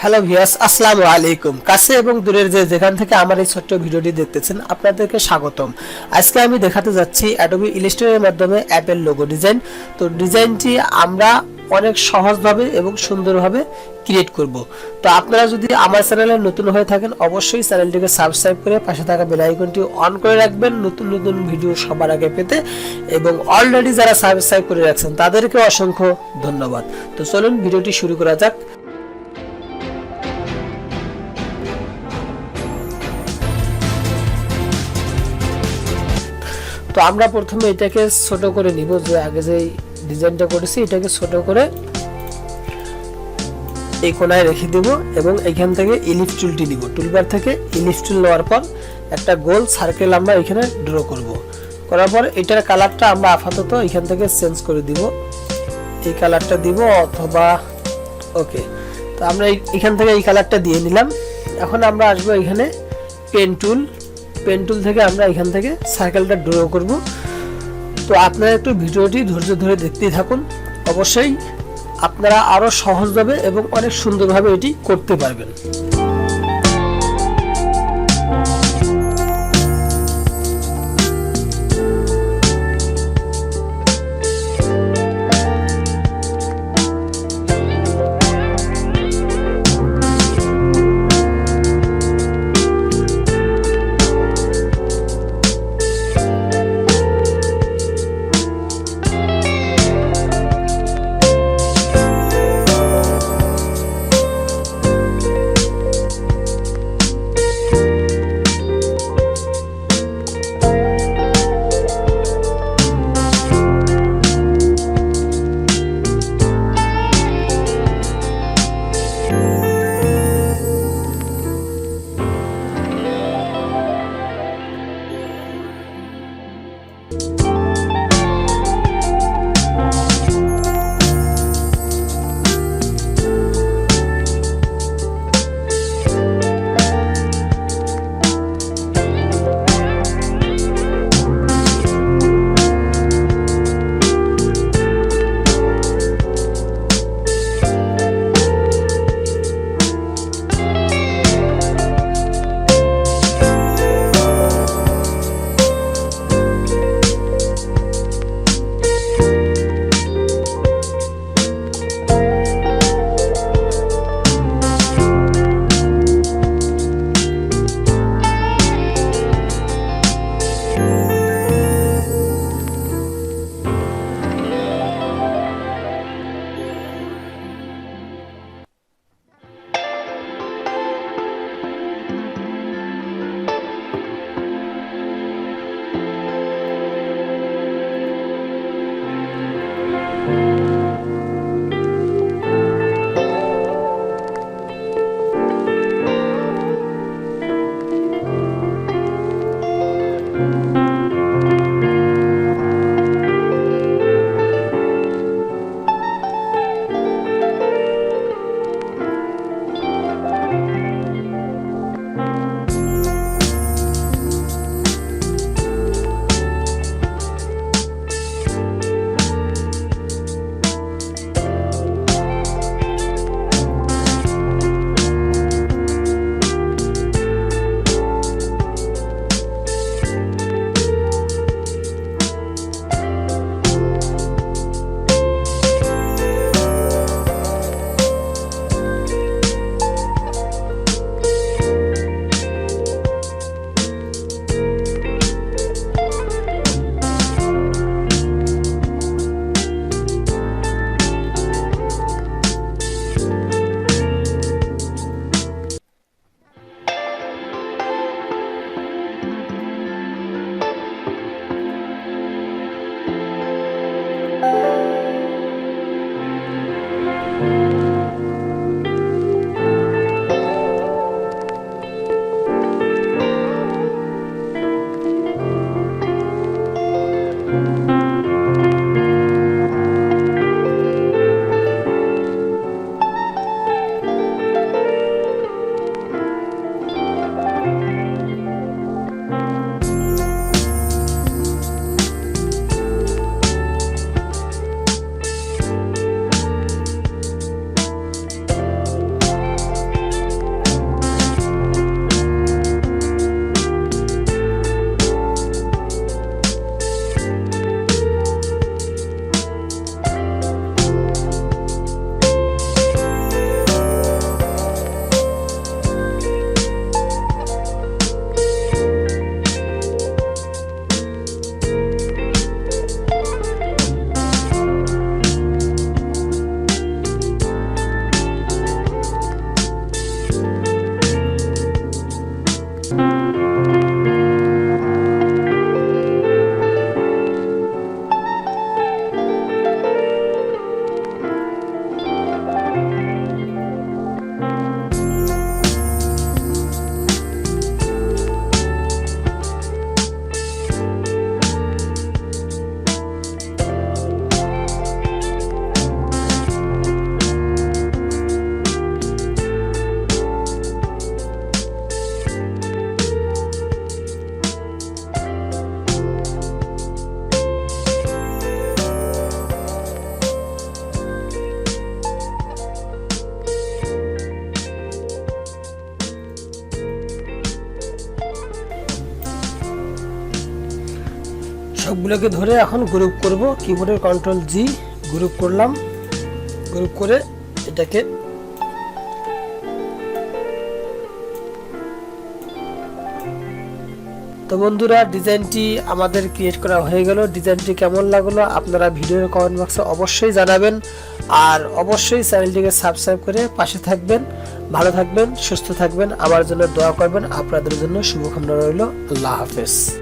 Hello viewers, আসসালামু আলাইকুম। কাছে এবং দূরের যেখান থেকে আমার এই ছোট্ট ভিডিওটি দেখতেছেন আপনাদেরকে স্বাগতম। আজকে আমি দেখাতে যাচ্ছি অ্যাডোবি ইলাস্ট্রেটরের মাধ্যমে অ্যাপের লোগো ডিজাইন। তো ডিজাইনটি আমরা অনেক সহজভাবে এবং সুন্দরভাবে ক্রিয়েট করব। তো আপনারা যদি আমার চ্যানেলে নতুন হয়ে থাকেন অবশ্যই চ্যানেলটিকে সাবস্ক্রাইব করে পাশে থাকা বেল আইকনটি অন করে রাখবেন নতুন নতুন ভিডিও সবার আগে পেতে, এবং অলরেডি যারা সাবস্ক্রাইব করে রাখছেন তাদেরকে অসংখ্য ধন্যবাদ। তো চলুন ভিডিওটি শুরু করা যাক। তো আমরা প্রথমে এটাকে ছোট করে নিব, যে আগে যে ডিজাইনটা করেছি এটাকে ছোট করে এই কোণায় রেখে দেব এবং এখান থেকে ইলিপস টুলটি নিব। টুলবার থেকে ইলিপস টুল নেওয়ার পর একটা গোল সার্কেল আমরা এখানে ড্র করব। করার পর এটার কালারটা আমরা আপাতত এখান থেকে চেঞ্জ করে দিব, এই কালারটা দিব অথবা ওকে। তো আমরা এখান থেকে এই কালারটা দিয়ে নিলাম। এখন আমরা আসবো এখানে পেন টুল থেকে আমরা এখান থেকে সার্কেলটা ড্র করব। তো আপনারা একটু ভিডিওটি ধৈর্য ধরে দেখতেই থাকুন, অবশ্যই আপনারা আরো সহজভাবে এবং অনেক সুন্দরভাবে এটি করতে পারবেন। এগুলোকে ধরে এখন গ্রুপ করব, কিবোর্ডের কন্ট্রোল জি, গ্রুপ করলাম। গ্রুপ করে এটাকে তো বন্ধুরা ডিজাইনটি আমাদের ক্রিয়েট করা হয়ে গেল। ডিজাইনটি কেমন লাগলো আপনারা ভিডিওর কমেন্ট বক্সে অবশ্যই জানাবেন, আর অবশ্যই চ্যানেলটিকে সাবস্ক্রাইব করে পাশে থাকবেন। ভালো থাকবেন, সুস্থ থাকবেন, আমার জন্য দোয়া করবেন। আপনাদের জন্য শুভকামনা রইল। আল্লাহ হাফেজ।